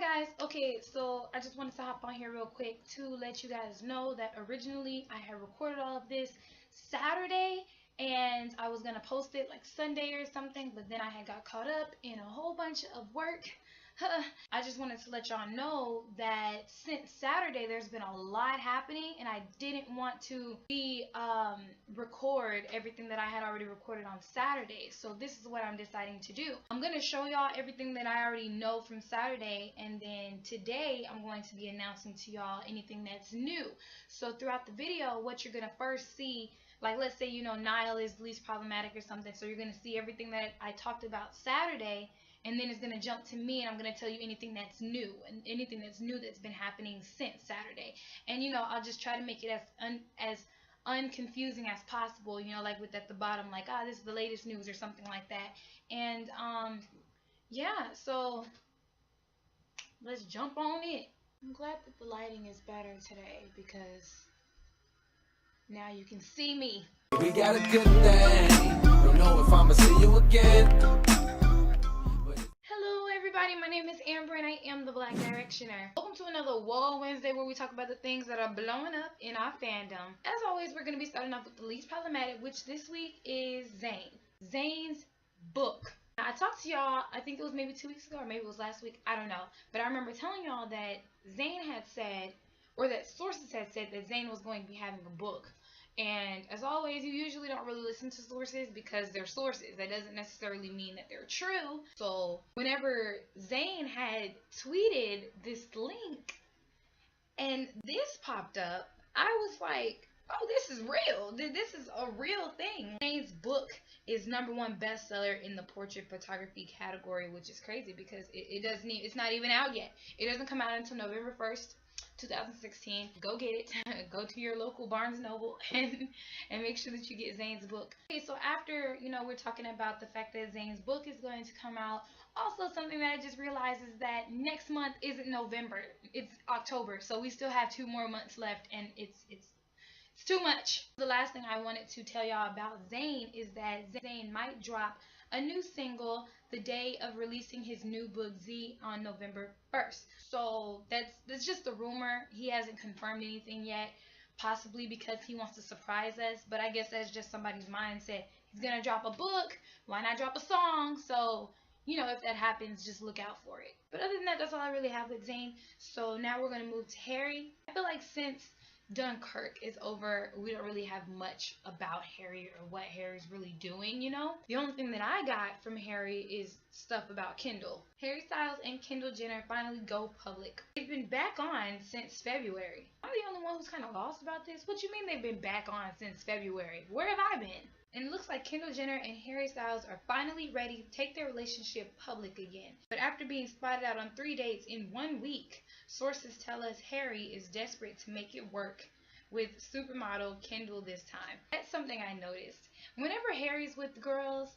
Hi guys, okay, so I just wanted to hop on here real quick to let you guys know that originally I had recorded all of this Saturday and I was gonna post it like Sunday or something, but then I had got caught up in a whole bunch of work. I just wanted to let y'all know that since Saturday there's been a lot happening and I didn't want to record everything that I had already recorded on Saturday. So this is what I'm deciding to do. I'm going to show y'all everything that I already know from Saturday, and then today I'm going to be announcing to y'all anything that's new. So throughout the video, what you're going to first see, like let's say, you know, Niall is least problematic or something, so you're going to see everything that I talked about Saturday, and then it's going to jump to me and I'm going to tell you anything that's new and anything that's new that's been happening since Saturday. And you know, I'll just try to make it as unconfusing as possible, you know, like with at the bottom, like, this is the latest news or something like that. And yeah, so let's jump on it. I'm glad that the lighting is better today because now you can see me. We got a good thing. Don't know if I'ma see you again. Hello everybody, my name is Amber and I am the Black Directioner. Welcome to another WOAH Wednesday where we talk about the things that are blowing up in our fandom. As always, we're going to be starting off with the least problematic, which this week is Zayn. Zayn's book. Now, I talked to y'all, I think it was maybe 2 weeks ago or maybe it was last week, I don't know. But I remember telling y'all that Zayn had said, or that sources had said that Zayn was going to be having a book. And as always, you usually don't really listen to sources because they're sources. That doesn't necessarily mean that they're true. So whenever Zayn had tweeted this link and this popped up, I was like, oh, this is real. This is a real thing. Zayn's book is #1 bestseller in the portrait photography category, which is crazy because it's not even out yet. It doesn't come out until November 1st. 2016. Go get it. Go to your local Barnes & Noble and make sure that you get Zayn's book. Okay, so after, you know, we're talking about the fact that Zayn's book is going to come out, also something that I just realized is that next month isn't November, it's October, so we still have 2 more months left, and it's too much. The last thing I wanted to tell y'all about Zayn is that Zayn might drop a new single the day of releasing his new book Z on November 1st. So that's just a rumor. He hasn't confirmed anything yet, possibly because he wants to surprise us, but I guess that's just somebody's mindset. He's gonna drop a book, why not drop a song? So, you know, if that happens, just look out for it. But other than that, that's all I really have with Zayn. So now we're gonna move to Harry. I feel like since Dunkirk is over, we don't really have much about Harry or what Harry's really doing, you know? The only thing that I got from Harry is stuff about Kendall. Harry Styles and Kendall Jenner finally go public. They've been back on since February. I'm the only one who's kind of lost about this. What you mean they've been back on since February? Where have I been? And it looks like Kendall Jenner and Harry Styles are finally ready to take their relationship public again. But after being spotted out on 3 dates in 1 week, sources tell us Harry is desperate to make it work with supermodel Kendall this time. That's something I noticed. Whenever Harry's with girls,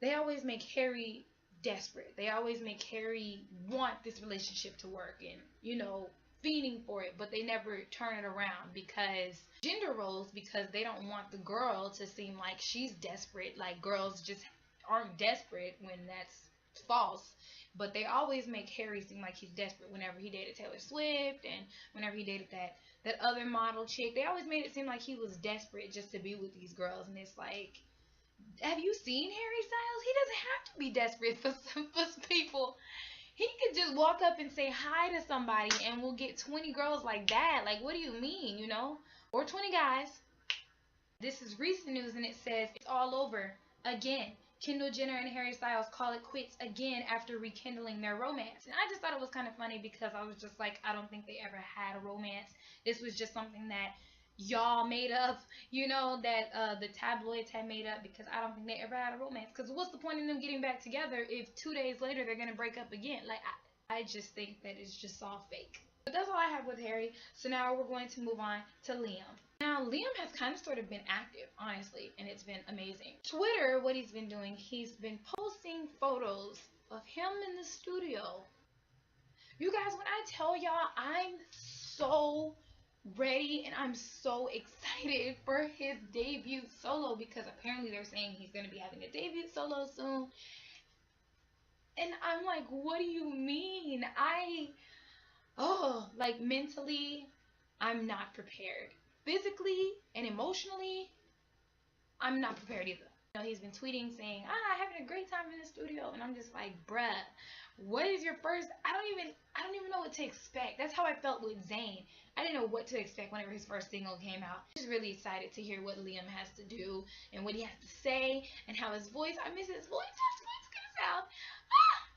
they always make Harry desperate. They always make Harry want this relationship to work and, you know, fiending for it, but they never turn it around because gender roles, because they don't want the girl to seem like she's desperate, like girls just aren't desperate when that's false. But they always make Harry seem like he's desperate. Whenever he dated Taylor Swift and whenever he dated that other model chick, they always made it seem like he was desperate just to be with these girls. And it's like, have you seen Harry Styles? He doesn't have to be desperate for people. He could just walk up and say hi to somebody and we'll get 20 girls like that. Like, what do you mean, you know? Or 20 guys. This is recent news and it says it's all over again. Kendall Jenner and Harry Styles call it quits again after rekindling their romance. And I just thought it was kind of funny because I was just like, I don't think they ever had a romance. This was just something that y'all made up, you know, that the tabloids had made up, because I don't think they ever had a romance. Because what's the point in them getting back together if 2 days later they're going to break up again? Like, I just think that it's just all fake. But that's all I have with Harry. So now we're going to move on to Liam. Now, Liam has kind of sort of been active, honestly, and it's been amazing. Twitter, what he's been doing, he's been posting photos of him in the studio. You guys, when I tell y'all, I'm so ready and I'm so excited for his debut solo, because apparently they're saying he's going to be having a debut solo soon. And I'm like, what do you mean? I oh, like mentally, I'm not prepared. Physically and emotionally, I'm not prepared either. He's been tweeting saying, having a great time in the studio. And I'm just like, bruh, what is your first? I don't even know what to expect. That's how I felt with Zayn. I didn't know what to expect whenever his first single came out. I'm just really excited to hear what Liam has to do and what he has to say and how his voice, I miss his voice, how his voice gonna sound.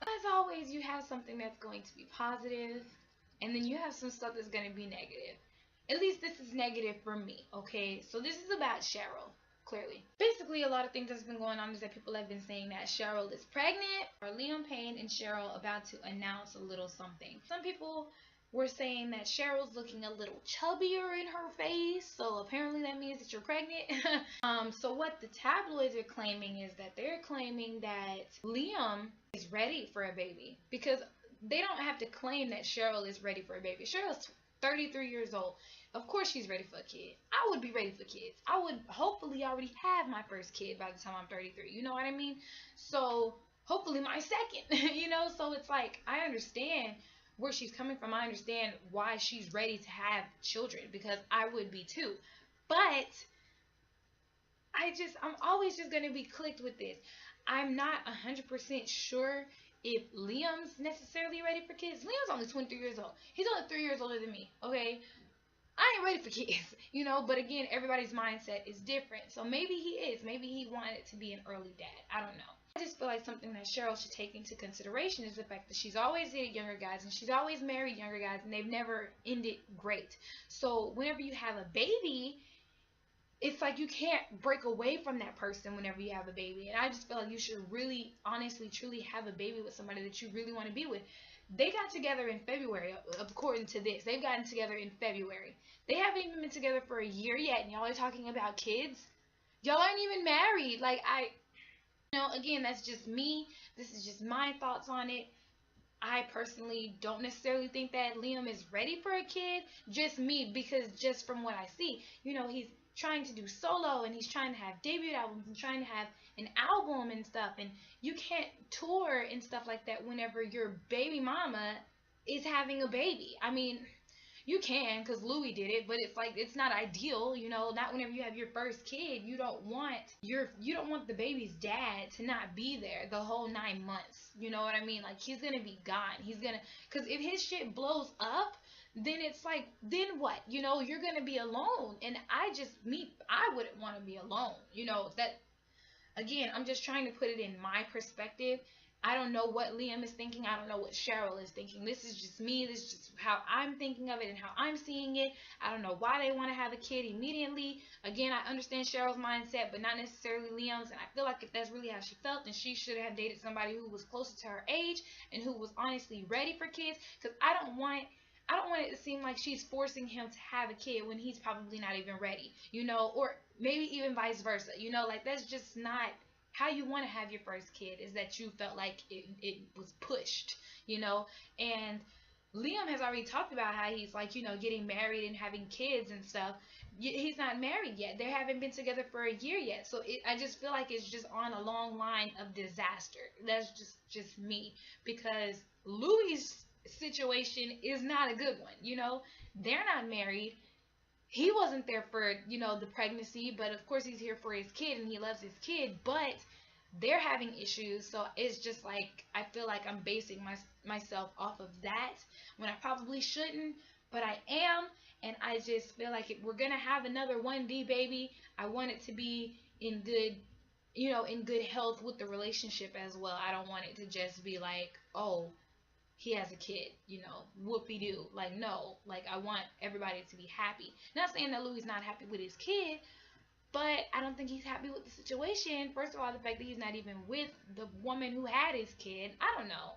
As always, you have something that's going to be positive, and then you have some stuff that's going to be negative. At least this is negative for me, okay? So this is about Cheryl, clearly. Basically, a lot of things that's been going on is that people have been saying that Cheryl is pregnant, or Liam Payne and Cheryl about to announce a little something. Some people were saying that Cheryl's looking a little chubbier in her face, so apparently that means that you're pregnant. So what the tabloids are claiming is that they're claiming that Liam is ready for a baby, because they don't have to claim that Cheryl is ready for a baby. Cheryl's 33 years old. Of course she's ready for a kid. I would be ready for kids. I would hopefully already have my first kid by the time I'm 33. You know what I mean? So hopefully my second. So it's like, I understand where she's coming from. I understand why she's ready to have children, because I would be too. But I'm always just going to be clicked with this. I'm not 100% sure if Liam's necessarily ready for kids. Liam's only 23 years old. He's only 3 years older than me, okay? I ain't ready for kids, but again, everybody's mindset is different. So maybe he is. Maybe he wanted to be an early dad. I don't know. I just feel like something that Cheryl should take into consideration is the fact that she's always dated younger guys, and she's always married younger guys, and they've never ended great. So whenever you have a baby, it's like you can't break away from that person whenever you have a baby. And I just feel like you should really, honestly, truly have a baby with somebody that you really want to be with. They got together in February, according to this. They've gotten together in February. They haven't even been together for a year yet, and y'all are talking about kids? Y'all aren't even married. Again, that's just me. This is just my thoughts on it. I personally don't necessarily think that Liam is ready for a kid. Just me, because just from what I see, he's trying to do solo, and he's trying to have debut albums and trying to have an album and stuff, and you can't tour and stuff like that whenever your baby mama is having a baby. I mean, you can, because Louis did it, but it's like, it's not ideal, not whenever you have your first kid. You don't want the baby's dad to not be there the whole 9 months. You know what I mean? Like, he's gonna be gone. Because if his shit blows up, then it's like, then what? You're gonna be alone. And I wouldn't want to be alone. Again, I'm just trying to put it in my perspective. I don't know what Liam is thinking. I don't know what Cheryl is thinking. This is just me. This is just how I'm thinking of it and how I'm seeing it. I don't know why they want to have a kid immediately. Again, I understand Cheryl's mindset, but not necessarily Liam's. And I feel like if that's really how she felt, then she should have dated somebody who was closer to her age and who was honestly ready for kids. Because I don't want it to seem like she's forcing him to have a kid when he's probably not even ready, or maybe even vice versa, like, that's just not how you want to have your first kid, is that you felt like it was pushed, and Liam has already talked about how he's like, getting married and having kids and stuff. He's not married yet. They haven't been together for a year yet. So I just feel like it's just on a long line of disaster. That's just me, because Louis' situation is not a good one. They're not married. He wasn't there for the pregnancy, but of course he's here for his kid, and he loves his kid, but they're having issues. So it's just like, I feel like I'm basing myself off of that when I probably shouldn't, but I am. And I just feel like if we're gonna have another 1D baby, I want it to be in good in good health with the relationship as well. I don't want it to just be like, oh, he has a kid, whoopie-doo. Like, no. Like, I want everybody to be happy. Not saying that Louis not happy with his kid, but I don't think he's happy with the situation. First of all, the fact that he's not even with the woman who had his kid. I don't know,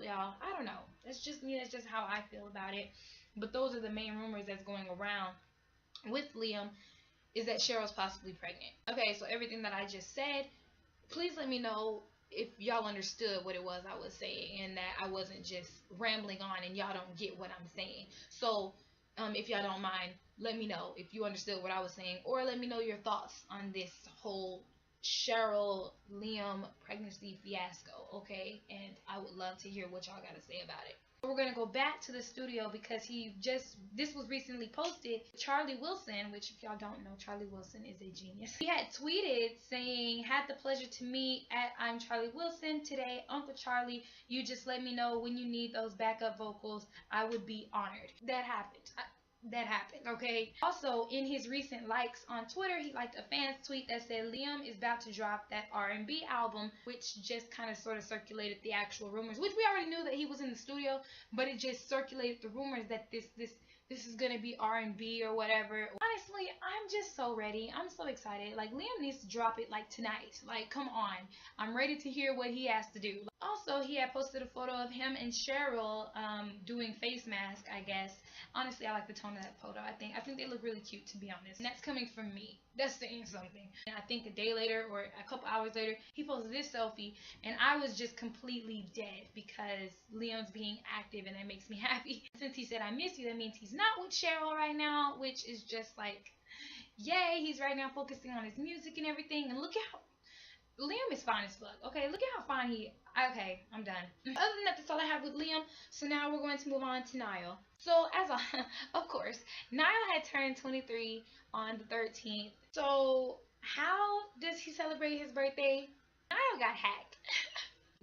y'all. I don't know. That's just me. That's just how I feel about it. But those are the main rumors that's going around with Liam, is that Cheryl's possibly pregnant. Okay, so everything that I just said, please let me know if y'all understood what it was I was saying, and that I wasn't just rambling on and y'all don't get what I'm saying. So if y'all don't mind, let me know if you understood what I was saying, or let me know your thoughts on this whole Cheryl Liam pregnancy fiasco, okay? And I would love to hear what y'all got to say about it. We're gonna go back to the studio because this was recently posted. Charlie Wilson, which if y'all don't know, Charlie Wilson is a genius. He had tweeted saying, "Had the pleasure to meet at I'm Charlie Wilson today. Uncle Charlie, you just let me know when you need those backup vocals. I would be honored." That happened. That happened, okay? Also, in his recent likes on Twitter, he liked a fan's tweet that said Liam is about to drop that R&B album, which just kind of sort of circulated the actual rumors, which we already knew that he was in the studio, but it just circulated the rumors that this is gonna be R&B or whatever. Honestly, I'm just so ready. I'm so excited. Like, Liam needs to drop it like tonight. Like, come on. I'm ready to hear what he has to do. Also, he had posted a photo of him and Cheryl doing face mask, I guess. Honestly, I like the tone of that photo. I think they look really cute, to be honest. And that's coming from me. That's saying something. And I think a day later or a couple hours later, he posted this selfie, and I was just completely dead because Liam's being active, and that makes me happy. Since he said I miss you, that means he's not with Cheryl right now, which is just like, yay! He's right now focusing on his music and everything. And look at how Liam is fine as fuck. Okay, look at how fine he. Okay, I'm done. Other than that, that's all I have with Liam. So now we're going to move on to Niall. So of course, Niall had turned 23 on the 13th. So how does he celebrate his birthday? Niall got hacked.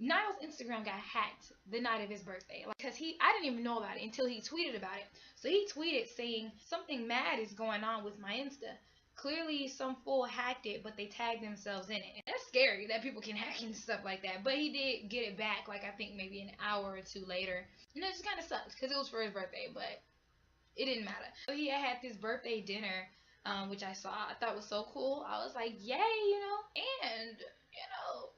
Niall's Instagram got hacked the night of his birthday, because I didn't even know about it until he tweeted about it. So he tweeted saying something mad is going on with my Insta. Clearly, some fool hacked it, but they tagged themselves in it. And that's scary that people can hack and stuff like that. But he did get it back, like, I think maybe an hour or two later. And it just kind of sucks because it was for his birthday, but it didn't matter. So he had this birthday dinner, which I thought was so cool. I was like, yay, and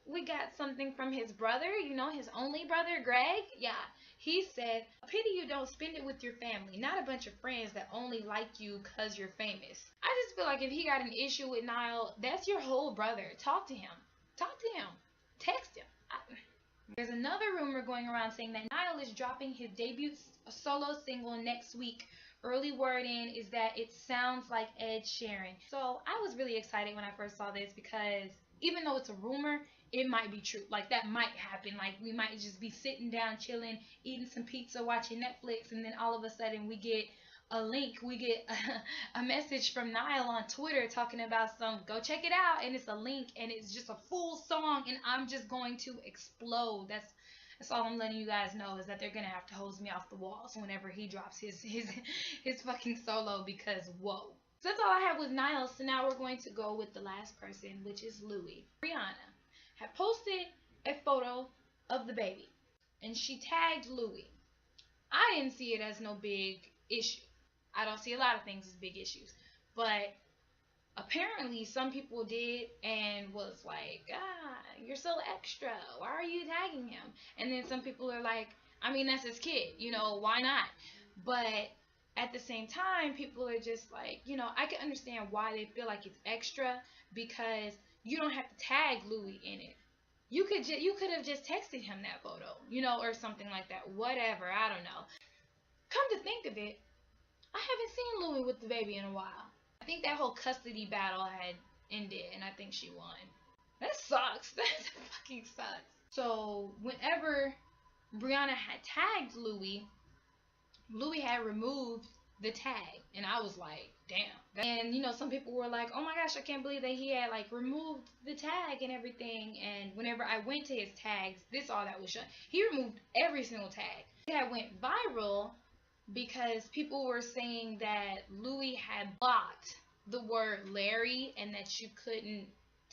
we got something from his brother, his only brother, Greg. Yeah, he said, "A pity you don't spend it with your family, not a bunch of friends that only like you because you're famous." I just feel like if he got an issue with Niall, that's your whole brother. Talk to him. Text him. There's another rumor going around saying that Niall is dropping his debut solo single next week. Early word in is that it sounds like Ed Sheeran. So I was really excited when I first saw this because even though it's a rumor, it might be true. Like, that might happen. Like, we might just be sitting down, chilling, eating some pizza, watching Netflix, and then all of a sudden we get a link. We get a message from Niall on Twitter talking about go check it out, and it's a link, and it's just a full song, and I'm just going to explode. That's all I'm letting you guys know, is that they're gonna have to hose me off the walls whenever he drops his fucking solo, because whoa. So that's all I have with Niall. So now we're going to go with the last person, which is Louis. Brianna had posted a photo of the baby, and she tagged Louis. I didn't see it as no big issue. I don't see a lot of things as big issues, but apparently some people did and was like, you're so extra. Why are you tagging him? And then some people are like, I mean, that's his kid. Why not? But at the same time, people are just like, I can understand why they feel like it's extra, because you don't have to tag Louis in it. You could have just texted him that photo, or something like that. Whatever, I don't know. Come to think of it, I haven't seen Louis with the baby in a while. I think that whole custody battle had ended, and I think she won. That sucks. That fucking sucks. So whenever Brianna had tagged Louis had removed the tag, and I was like, damn. And some people were like, oh my gosh, I can't believe that he had removed the tag and everything. And whenever I went to his tags, this all that was shown. He removed every single tag. That went viral because people were saying that Louis had blocked the word Larry, and that you couldn't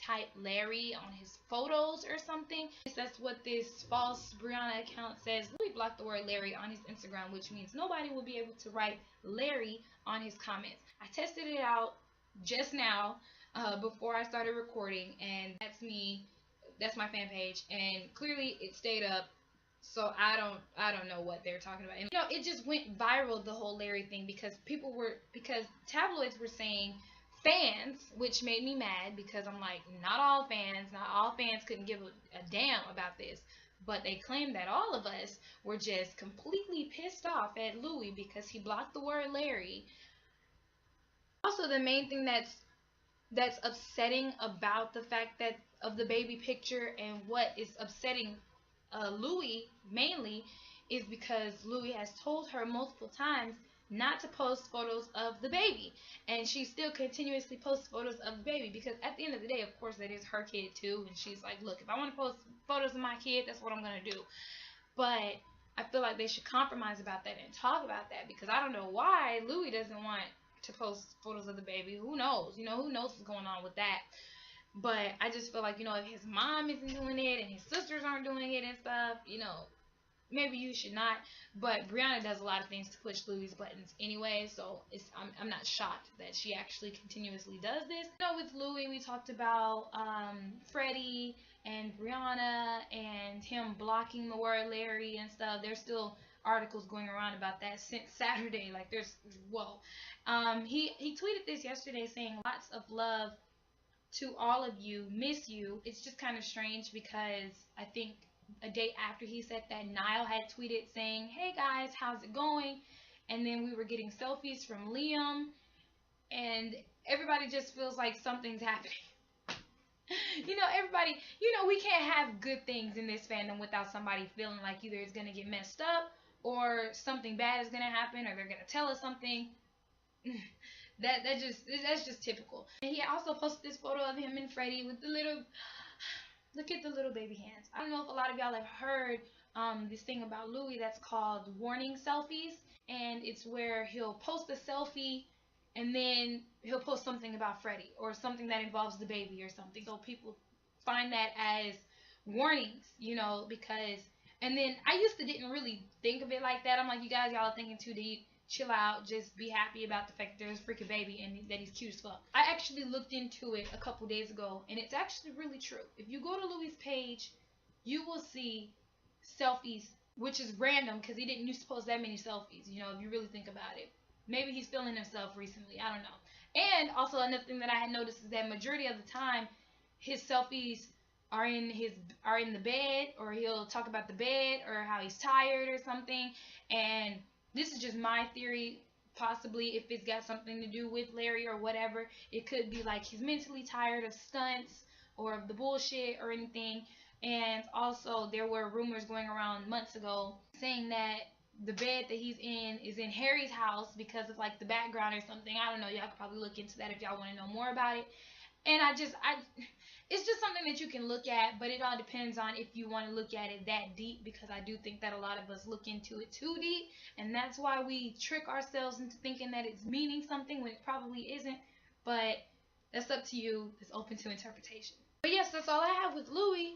type Larry on his photos or something. That's what this false Brianna account says. Louis blocked the word Larry on his Instagram, which means nobody will be able to write Larry on his comments. I tested it out just now before I started recording, and that's me. That's my fan page, and clearly it stayed up. So I don't know what they're talking about. And, it just went viral, the whole Larry thing, because tabloids were saying fans, which made me mad, because I'm like, not all fans couldn't give a damn about this. But they claimed that all of us were just completely pissed off at Louis because he blocked the word Larry. Also, the main thing that's upsetting about the fact that of the baby picture, and what is upsetting Louis mainly, is because Louis has told her multiple times not to post photos of the baby, and she still continuously posts photos of the baby because at the end of the day, of course, that is her kid too, and she's like, look, if I want to post photos of my kid, that's what I'm gonna do. But I feel like they should compromise about that and talk about that, because I don't know why Louis doesn't want to post photos of the baby. Who knows? Who knows what's going on with that. But I just feel like, if his mom isn't doing it and his sisters aren't doing it and stuff, maybe you should not. But Brianna does a lot of things to push Louis' buttons anyway, so I'm not shocked that she actually continuously does this. With Louis, we talked about Freddie and Brianna and him blocking the word Larry and stuff. There's still articles going around about that since Saturday. Like, whoa. He tweeted this yesterday saying, lots of love to all of you, miss you. It's just kind of strange because I think a day after he said that, Niall had tweeted saying, hey guys, how's it going? And then we were getting selfies from Liam, and everybody just feels like something's happening. Everybody, we can't have good things in this fandom without somebody feeling like either it's going to get messed up or something bad is going to happen or they're going to tell us something. That's just typical. And he also posted this photo of him and Freddie with the little, look at the little baby hands. I don't know if a lot of y'all have heard this thing about Louis that's called warning selfies, and it's where he'll post a selfie and then he'll post something about Freddie or something that involves the baby or something. So people find that as warnings, because, and then I used to didn't really think of it like that. I'm like, y'all are thinking too deep. Chill out, just be happy about the fact that there's a freaking baby and that he's cute as fuck. I actually looked into it a couple days ago, and it's actually really true. If you go to Louis' page, you will see selfies, which is random because he didn't used to post that many selfies, if you really think about it. Maybe he's feeling himself recently, I don't know. And also another thing that I had noticed is that majority of the time, his selfies are in the bed, or he'll talk about the bed or how he's tired or something. And this is just my theory. Possibly, if it's got something to do with Larry or whatever, it could be like he's mentally tired of stunts or of the bullshit or anything. And also, there were rumors going around months ago saying that the bed that he's in is in Harry's house because of like the background or something. I don't know. Y'all could probably look into that if y'all want to know more about it. And it's just something that you can look at, but it all depends on if you want to look at it that deep, because I do think that a lot of us look into it too deep, and that's why we trick ourselves into thinking that it's meaning something when it probably isn't. But that's up to you. It's open to interpretation. But yes, that's all I have with Louis.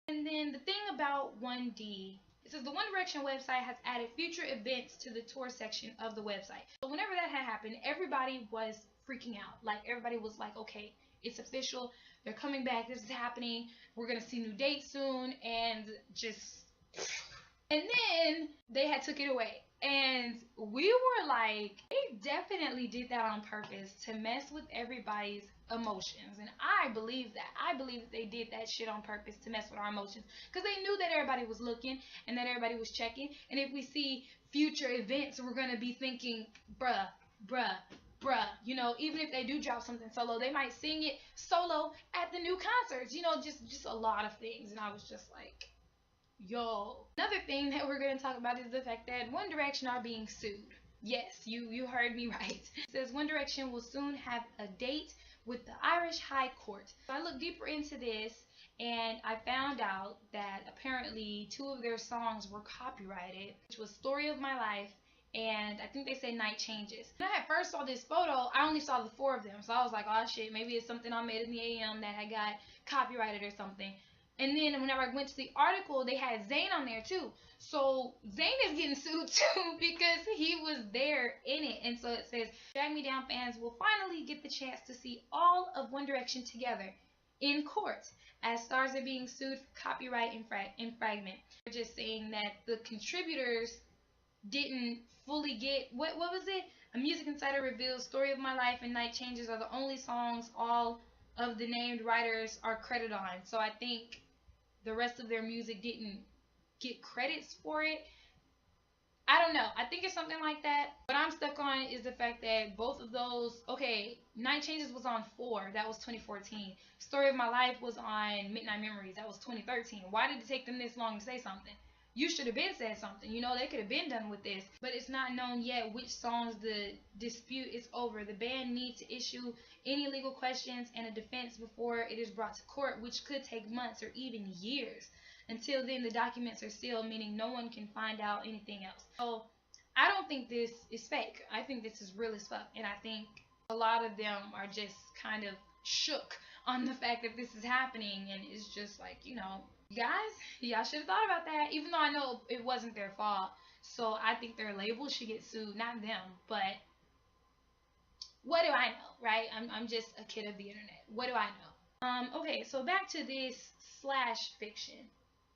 And then the thing about 1D, it says the One Direction website has added future events to the tour section of the website. So whenever that had happened, everybody was freaking out. Like, everybody was like, okay, it's official. They're coming back. This is happening. We're going to see new dates soon. And then they had took it away. And we were like, they definitely did that on purpose to mess with everybody's emotions. And I believe that. I believe that they did that shit on purpose to mess with our emotions. Because they knew that everybody was looking and that everybody was checking. And if we see future events, we're going to be thinking, bruh. Even if they do drop something solo, they might sing it solo at the new concerts. Just a lot of things. And I was just like, yo. Another thing that we're going to talk about is the fact that One Direction are being sued. Yes, you heard me right. It says One Direction will soon have a date with the Irish High Court. So I looked deeper into this, and I found out that apparently 2 of their songs were copyrighted, which was Story of My Life, and I think they say Night Changes. When I first saw this photo, I only saw the 4 of them, so I was like, oh shit, maybe it's something I made in the AM that had got copyrighted or something. And then whenever I went to the article, they had Zayn on there too. So Zayn is getting sued too because he was there in it. And so it says, Drag Me Down fans will finally get the chance to see all of One Direction together in court as stars are being sued for copyright infringement. They're just saying that the contributors didn't fully get, what was it? A Music Insider reveals Story of My Life and Night Changes are the only songs all of the named writers are credited on. So I think the rest of their music didn't get credits for it. I don't know. I think it's something like that. What I'm stuck on is the fact that both of those, okay, Night Changes was on 4. That was 2014. Story of My Life was on Midnight Memories. That was 2013. Why did it take them this long to say something? You should have been said something. You know, they could have been done with this. But it's not known yet which songs the dispute is over. The band needs to issue any legal questions and a defense before it is brought to court, which could take months or even years. Until then, the documents are sealed, meaning no one can find out anything else. So I don't think this is fake. I think this is real as fuck. And I think a lot of them are just kind of shook on the fact that this is happening. And it's just like, you know, guys, y'all should have thought about that. Even though I know it wasn't their fault. So I think their label should get sued, not them. But what do I know, right? I'm just a kid of the internet. What do I know? Okay, so back to this slash fiction.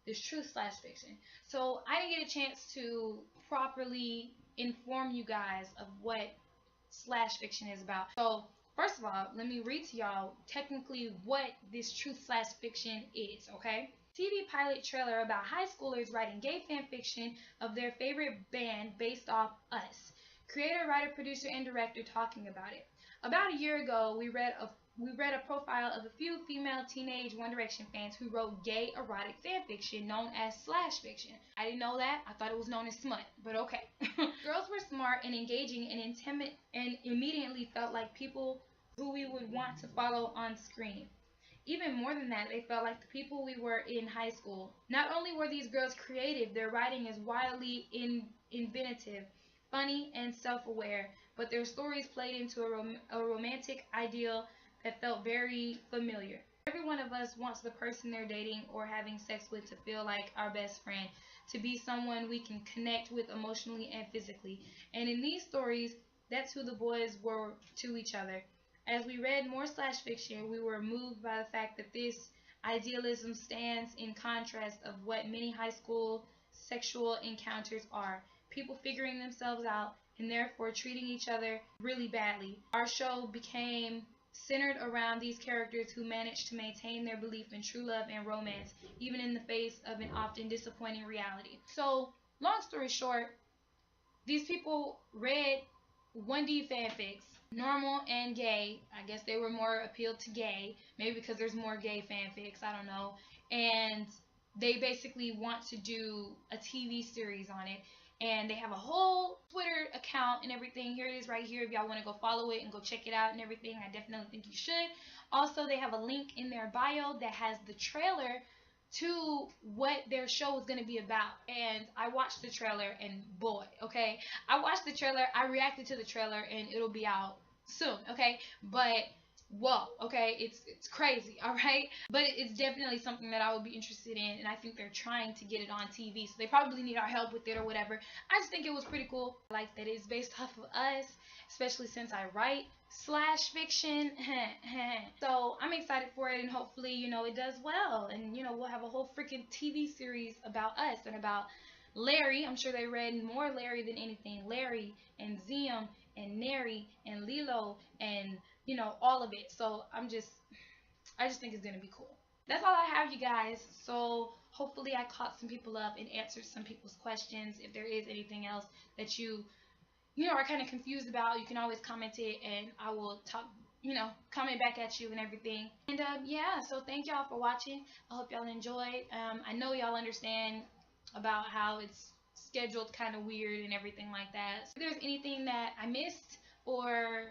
This truth slash fiction. So I didn't get a chance to properly inform you guys of what slash fiction is about. So first of all, let me read to y'all technically what this truth slash fiction is, okay? TV pilot trailer about high schoolers writing gay fan fiction of their favorite band based off Us. Creator, writer, producer, and director talking about it. About a year ago, we read a profile of a few female teenage One Direction fans who wrote gay erotic fan fiction known as slash fiction. I didn't know that. I thought it was known as smut, but okay. Girls were smart and engaging and intimate and immediately felt like people who we would want to follow on screen. Even more than that, they felt like the people we were in high school. Not only were these girls creative, their writing is wildly inventive, funny, and self-aware, but their stories played into a romantic ideal that felt very familiar. Every one of us wants the person they're dating or having sex with to feel like our best friend, to be someone we can connect with emotionally and physically. And in these stories, that's who the boys were to each other. As we read more slash fiction, we were moved by the fact that this idealism stands in contrast of what many high school sexual encounters are. People figuring themselves out and therefore treating each other really badly. Our show became centered around these characters who managed to maintain their belief in true love and romance, even in the face of an often disappointing reality. So, long story short, these people read 1D fanfics, normal and gay. I guess they were more appealed to gay, maybe because there's more gay fanfics, I don't know. And they basically want to do a TV series on it. And they have a whole Twitter account and everything. Here it is right here if y'all want to go follow it and go check it out and everything. I definitely think you should. Also, they have a link in their bio that has the trailer to what their show is going to be about. And I watched the trailer and boy, okay. I watched the trailer. I reacted to the trailer and it'll be out soon, okay. But whoa, okay, it's crazy, all right? But it's definitely something that I would be interested in, and I think they're trying to get it on TV, so they probably need our help with it or whatever. I just think it was pretty cool. I like that it's based off of Us, especially since I write slash fiction. So I'm excited for it, and hopefully, you know, it does well, and, you know, we'll have a whole freaking TV series about Us and about Larry. I'm sure they read more Larry than anything. Larry and Ziam and Neri and Lilo and, you know, all of it. So I just think it's gonna be cool. That's all I have, you guys. So hopefully I caught some people up and answered some people's questions. If there is anything else that you know, are kind of confused about, you can always comment it and I will talk, you know, comment back at you and everything. And yeah, so thank y'all for watching. I hope y'all enjoyed. I know y'all understand about how it's scheduled kind of weird and everything like that. So if there's anything that I missed or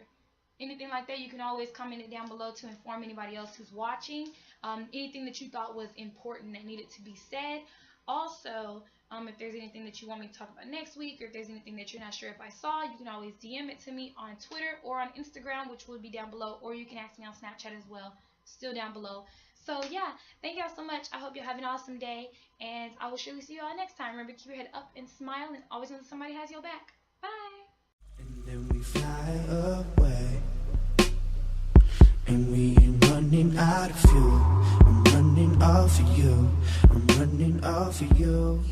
anything like that, you can always comment it down below to inform anybody else who's watching. Anything that you thought was important that needed to be said. Also, if there's anything that you want me to talk about next week, or if there's anything that you're not sure if I saw, you can always DM it to me on Twitter or on Instagram, which will be down below, or you can ask me on Snapchat as well, still down below. So yeah, thank y'all so much. I hope you have an awesome day, and I will surely see y'all next time. Remember, keep your head up and smile, and always know that somebody has your back. Bye. And then we fly away, and we ain't running out of fuel. I'm running off of you. I'm running off of you.